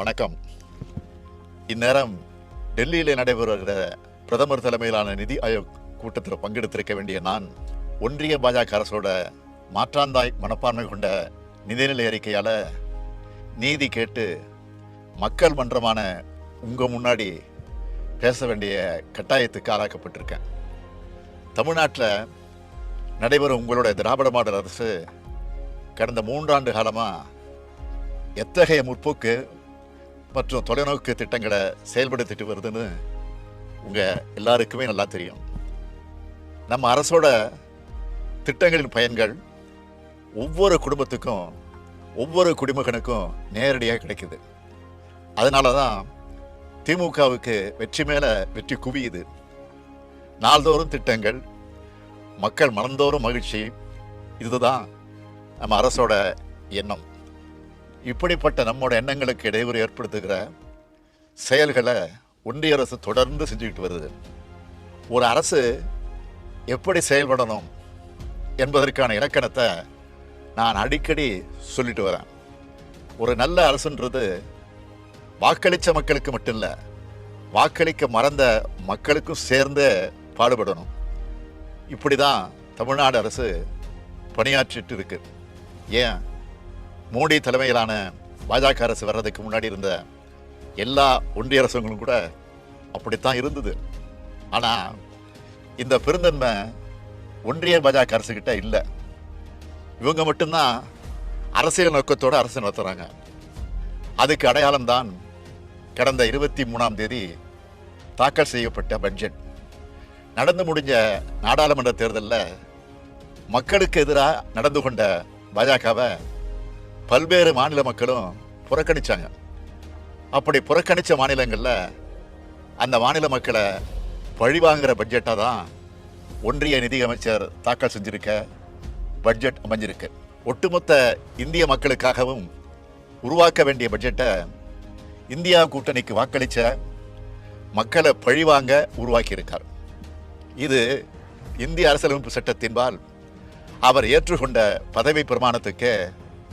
வணக்கம். இந்நேரம் டெல்லியில் நடைபெறுகிற பிரதமர் தலைமையிலான நிதி ஆயோக் கூட்டத்தில் பங்கெடுத்திருக்க வேண்டிய நான், ஒன்றிய பாஜக அரசோட மாற்றாந்தாய் மனப்பான்மை கொண்ட நிதிநிலை அறிக்கையால் நீதி கேட்டு மக்கள் மன்றமான உங்கள் முன்னாடி பேச வேண்டிய கட்டாயத்துக்கு ஆளாக்கப்பட்டிருக்கேன். தமிழ்நாட்டில் நடைபெறும் உங்களுடைய திராவிட மாடல் அரசு கடந்த 3 ஆண்டு காலமாக எத்தகைய முற்போக்கு மற்றும் தொலைநோக்கு திட்டங்களை செயல்படுத்திட்டு வருதுன்னு உங்கள் எல்லாருக்குமே நல்லா தெரியும். நம்ம அரசோட திட்டங்களின் பயன்கள் ஒவ்வொரு குடும்பத்துக்கும் ஒவ்வொரு குடிமகனுக்கும் நேரடியாக கிடைக்குது. அதனால தான் திமுகவுக்கு வெற்றி மேலே வெற்றி குவியுது. நாள்தோறும் திட்டங்கள், மக்கள் மனந்தோறும் மகிழ்ச்சி, இதுதான் நம்ம அரசோட எண்ணம். இப்படிப்பட்ட நம்மோட எண்ணங்களுக்கு இடையூறு ஏற்படுத்துகிற செயல்களை ஒன்றிய அரசு தொடர்ந்து செஞ்சுக்கிட்டு வருது. ஒரு அரசு எப்படி செயல்படணும் என்பதற்கான இலக்கணத்தை நான் அடிக்கடி சொல்லிட்டு வரேன். ஒரு நல்ல அரசுன்றது வாக்களித்த மக்களுக்கு மட்டும் இல்லை, வாக்களிக்க மறந்த மக்களுக்கும் சேர்ந்து பாடுபடணும். இப்படி தான் தமிழ்நாடு அரசு பணியாற்றிட்டு இருக்கு. ஏன், மோடி தலைமையிலான பாஜக அரசு வர்றதுக்கு முன்னாடி இருந்த எல்லா ஒன்றிய அரசுகளும் கூட அப்படித்தான் இருந்தது. ஆனால் இந்த பெருந்தன்மை ஒன்றிய பாஜக அரசுகிட்ட இல்லை. இவங்க மட்டும்தான் அரசியல் நோக்கத்தோடு அரசு நடத்துகிறாங்க. அதுக்கு அடையாளம்தான் கடந்த 23ஆம் தேதி தாக்கல் செய்யப்பட்ட பட்ஜெட். நடந்து முடிஞ்ச நாடாளுமன்ற தேர்தலில் மக்களுக்கு எதிராக நடந்து கொண்ட பாஜகவை பல்வேறு மாநில மக்களும் புறக்கணித்தாங்க. அப்படி புறக்கணித்த மாநிலங்களில் அந்த மாநில மக்களை பழிவாங்கிற பட்ஜெட்டாக தான் ஒன்றிய நிதியமைச்சர் தாக்கல் செஞ்சிருக்க பட்ஜெட் அமைஞ்சிருக்கு. ஒட்டுமொத்த இந்திய மக்களுக்காகவும் உருவாக்க வேண்டிய பட்ஜெட்டை இந்தியா கூட்டணிக்கு வாக்களித்த மக்களை பழிவாங்க உருவாக்கியிருக்கார். இது இந்திய அரசியலமைப்பு சட்டத்தின்பால் அவர் ஏற்றுக்கொண்ட பதவி பிரமாணத்துக்கு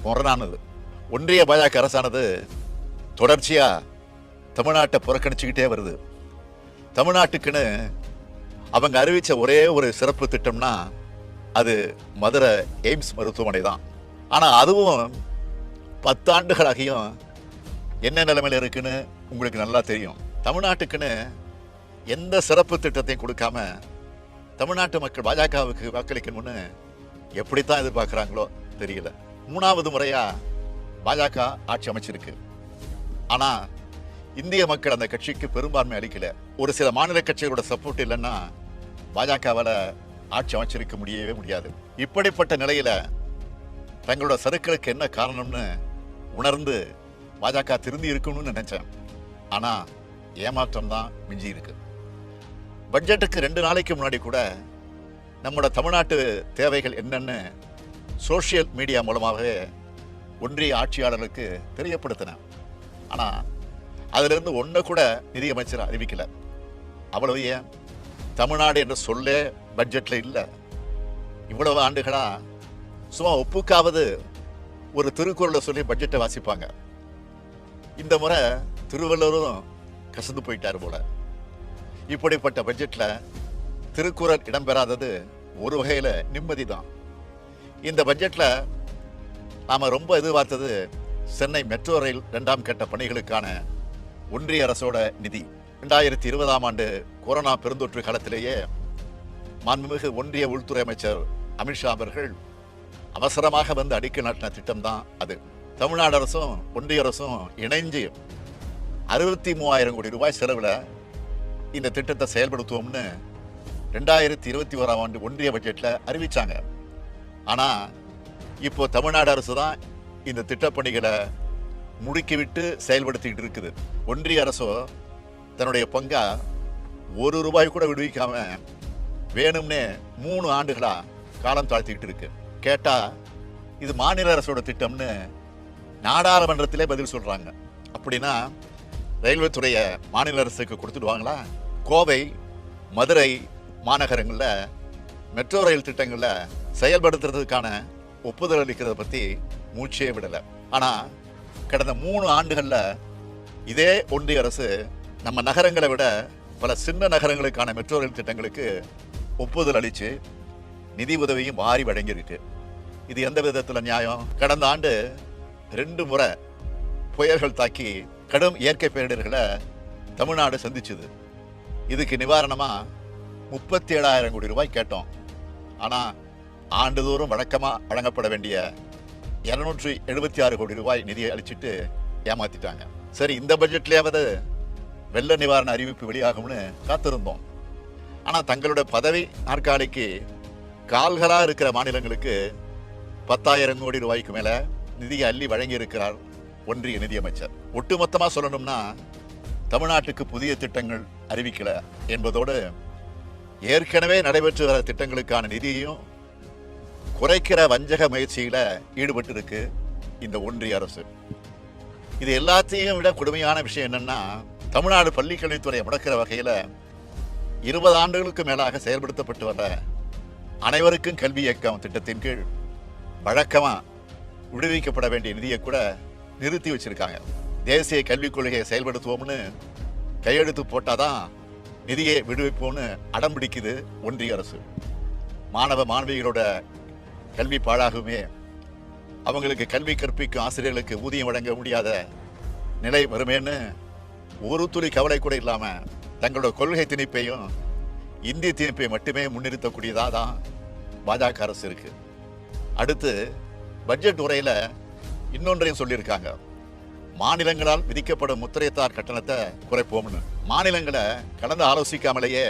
முரணானது. ஒன்றிய பாஜக அரசானது தொடர்ச்சியாக தமிழ்நாட்டை புறக்கணிச்சுக்கிட்டே வருது. தமிழ்நாட்டுக்குன்னு அவங்க அறிவித்த ஒரே ஒரு சிறப்பு திட்டம்னா அது மதுரை எய்ம்ஸ் மருத்துவமனை தான். ஆனால் அதுவும் 10 ஆண்டுகளாகியும் என்ன நிலைமையில் இருக்குன்னு உங்களுக்கு நல்லா தெரியும். தமிழ்நாட்டுக்குன்னு எந்த சிறப்பு திட்டத்தையும் கொடுக்காம தமிழ்நாட்டு மக்கள் பாஜகவுக்கு வாக்களிக்கணும்னு எப்படித்தான் எதிர்பார்க்குறாங்களோ தெரியல. 3வது முறையாக பாஜக ஆட்சி அமைச்சிருக்கு. ஆனால் இந்திய மக்கள் அந்த கட்சிக்கு பெரும்பான்மை அளிக்கல. ஒரு சில மாநில கட்சிகளோட சப்போர்ட் இல்லைன்னா பாஜகவால் ஆட்சி அமைச்சிருக்க முடியவே முடியாது. இப்படிப்பட்ட நிலையில் தங்களோட சறுக்களுக்கு என்ன காரணம்னு உணர்ந்து பாஜக திருந்தி இருக்கணும்னு நினைச்சேன். ஆனால் ஏமாற்றம் தான் மிஞ்சி இருக்கு. பட்ஜெட்டுக்கு 2 நாளைக்கு முன்னாடி கூட நம்மளோட தமிழ்நாட்டு தேவைகள் என்னன்னு சோஷியல் மீடியா மூலமாகவே ஒன்றிய ஆட்சியாளர்களுக்கு தெரியப்படுத்தினேன். ஆனால் அதிலிருந்து ஒன்று கூட நிதியமைச்சர் அறிவிக்கலை. அவ்வளவு ஏன், தமிழ்நாடு என்ற சொல்லே பட்ஜெட்டில் இல்லை. இவ்வளவு ஆண்டுகளாக சும்மா ஒப்புக்காவது ஒரு திருக்குறளை சொல்லி பட்ஜெட்டை வாசிப்பாங்க. இந்த முறை திருவள்ளுவரும் கசந்து போயிட்டார் போல. இப்படிப்பட்ட பட்ஜெட்டில் திருக்குறள் இடம்பெறாதது ஒரு வகையில் நிம்மதி தான். இந்த பட்ஜெட்டில் நாம் ரொம்ப எதிர்பார்த்தது சென்னை மெட்ரோ ரயில் 2ஆம் கட்ட பணிகளுக்கான ஒன்றிய அரசோட நிதி. 2020ஆம் ஆண்டு கொரோனா பெருந்தொற்று காலத்திலேயே மாண்புமிகு ஒன்றிய உள்துறை அமைச்சர் அமித்ஷா அவர்கள் அவசரமாக வந்து அடிக்கல் நாட்டின திட்டம் தான் அது. தமிழ்நாடு அரசும் ஒன்றிய அரசும் இணைஞ்சு 63,000 கோடி ரூபாய் செலவில் இந்த திட்டத்தை செயல்படுத்துவோம்னு 2021ஆம் ஆண்டு ஒன்றிய பட்ஜெட்டில் அறிவித்தாங்க. ஆனால் இப்போ தமிழ்நாடு அரசு தான் இந்த திட்டப்பணிகளை முடுக்கிவிட்டு செயல்படுத்திக்கிட்டு இருக்குது. ஒன்றிய அரசோ தன்னுடைய பங்கா 1 ரூபாய் கூட விடுவிக்காம வேணும்னே 3 ஆண்டுகளாக காலம் தாழ்த்திக்கிட்டு இருக்கு. கேட்டால் இது மாநில அரசோட திட்டம்னு நாடாளுமன்றத்திலே பதில் சொல்கிறாங்க. அப்படின்னா ரயில்வே துறையை மாநில அரசுக்கு கொடுத்துடுவாங்களா? கோவை, மதுரை மாநகரங்களில் மெட்ரோ ரயில் திட்டங்களில் செயல்படுத்துறதுக்கான ஒப்புதல் அளிக்கிறத பற்றி மூச்சே விடலை. ஆனால் கடந்த 3 ஆண்டுகளில் இதே ஒன்றிய அரசு நம்ம நகரங்களை விட பல சின்ன நகரங்களுக்கான மெட்ரோ ரயில் திட்டங்களுக்கு ஒப்புதல் அளித்து நிதி உதவியும் வாரி வழங்கியிருக்கு. இது எந்த விதத்தில் நியாயம்? கடந்த ஆண்டு 2 முறை புயல்கள் தாக்கி கடும் இயற்கை பேரிடர்களை தமிழ்நாடு சந்திச்சுது. இதுக்கு நிவாரணமா 37,000 கோடி ரூபாய் கேட்டோம். ஆனால் ஆண்டுதோறும் வழக்கமாக வழங்கப்பட வேண்டிய 276 கோடி ரூபாய் நிதியை அளிச்சுட்டு ஏமாத்திட்டாங்க. சரி, இந்த பட்ஜெட்லயாவது வெள்ள நிவாரண அறிவிப்பு வெளியாகும்னு காத்திருந்தோம். ஆனால் தங்களோட பதவி நாற்காலிக்கு கால்களாக இருக்கிற மாநிலங்களுக்கு 10,000 கோடி ரூபாய்க்கு மேலே நிதியை அள்ளி வழங்கி இருக்கிறார் ஒன்றிய நிதியமைச்சர். ஒட்டுமொத்தமாக சொல்லணும்னா தமிழ்நாட்டுக்கு புதிய திட்டங்கள் அறிவிக்கல என்பதோடு ஏற்கனவே நடைபெற்று வர திட்டங்களுக்கான நிதியையும் குறைக்கிற வஞ்சக முயற்சியில ஈடுபட்டு இருக்கு இந்த ஒன்றிய அரசு. இது எல்லாத்தையும் விட கொடுமையான விஷயம் என்னன்னா, தமிழ்நாடு பள்ளிக்கல்வித்துறையை முடக்கிற வகையில் 20 ஆண்டுகளுக்கு மேலாக செயல்படுத்தப்பட்டு வர அனைவருக்கும் கல்வி இயக்கம் திட்டத்தின் கீழ் வழக்கமாக விடுவிக்கப்பட வேண்டிய நிதியை கூட நிறுத்தி வச்சிருக்காங்க. தேசிய கல்விக் கொள்கையை செயல்படுத்துவோம்னு கையெழுத்து போட்டாதான் நிதியை விடுவிப்போம்னு அடம் பிடிக்குது ஒன்றிய அரசு. மாணவ மாணவிகளோட கல்வி பாழாகுமே, அவங்களுக்கு கல்வி கற்பிக்கும் ஆசிரியர்களுக்கு ஊதியம் வழங்க முடியாத நிலை வருமேன்னு ஒரு துளி கவலை கூட இல்லாமல் தங்களோட கொள்கை திணிப்பையும் இந்திய திணிப்பை மட்டுமே முன்னிறுத்தக்கூடியதாக தான் பாஜக அரசு இருக்கு. அடுத்து பட்ஜெட் உரையில் இன்னொன்றையும் சொல்லியிருக்காங்க. மாநிலங்களால் விதிக்கப்படும் முத்திரைத்தார் கட்டணத்தை குறைப்போம்னு. மாநிலங்களை கலந்து ஆலோசிக்காமலேயே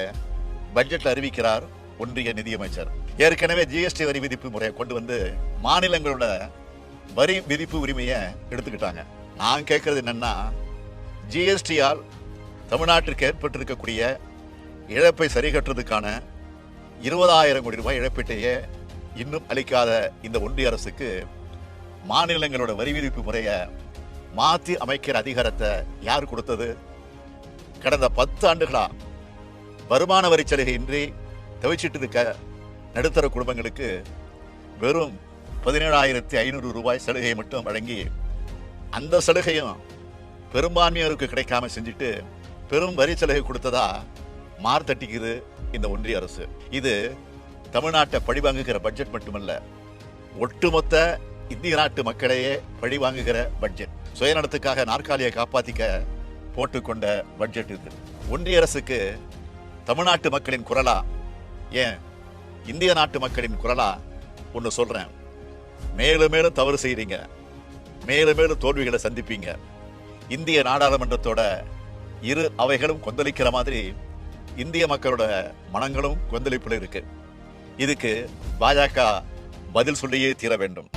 பட்ஜெட்டில் அறிவிக்கிறார் ஒன்றிய நிதியமைச்சர். ஏற்கனவே ஜிஎஸ்டி வரி விதிப்பு முறையை கொண்டு வந்து மாநிலங்களோட வரி விதிப்பு உரிமையை எடுத்துக்கிட்டாங்க. நான் கேட்கறது என்னன்னா, ஜிஎஸ்டியால் தமிழ்நாட்டிற்கு ஏற்பட்டிருக்கக்கூடிய இழப்பை சரி கட்டுறதுக்கான 20,000 கோடி ரூபாய் இழப்பீட்டையே இன்னும் அளிக்காத இந்த ஒன்றிய அரசுக்கு மாநிலங்களோட வரி விதிப்பு முறையை மாற்றி அமைக்கிற அதிகாரத்தை யார் கொடுத்தது? கடந்த 10 ஆண்டுகளா வருமான வரி சலுகையின்றி தவிச்சிட்டு இருக்க நடுத்தர குடும்பங்களுக்கு வெறும் 17,500 ரூபாய் சலுகையை மட்டும் வழங்கி அந்த சலுகையும் பெரும்பான்மையோருக்கு கிடைக்காம செஞ்சுட்டு பெரும் வரி சலுகை கொடுத்ததா மார்த்தட்டிக்குது இந்த ஒன்றிய அரசு. இது தமிழ்நாட்டை பழிவாங்குகிற பட்ஜெட் மட்டுமல்ல, ஒட்டுமொத்த இந்திய நாட்டு மக்களையே பழிவாங்குகிற பட்ஜெட். சுயநலத்துக்காக நாற்காலியை காப்பாத்திக்க போட்டுக்கொண்ட பட்ஜெட் இது. ஒன்றிய அரசுக்கு தமிழ்நாட்டு மக்களின் குரலா, ஏன் இந்திய நாட்டு மக்களின் குரலா ஒன்று சொல்றேன். மேலும் மேலும் தவறு செய்றீங்க, மேலும் மேலும் தோல்விகளை சந்திப்பீங்க. இந்திய நாடாளுமன்றத்தோட இரு அவைகளும் கொந்தளிக்கிற மாதிரி இந்திய மக்களோட மனங்களும் கொந்தளிப்பில் இருக்கு. இதுக்கு பாஜக பதில் சொல்லியே தீர வேண்டும்.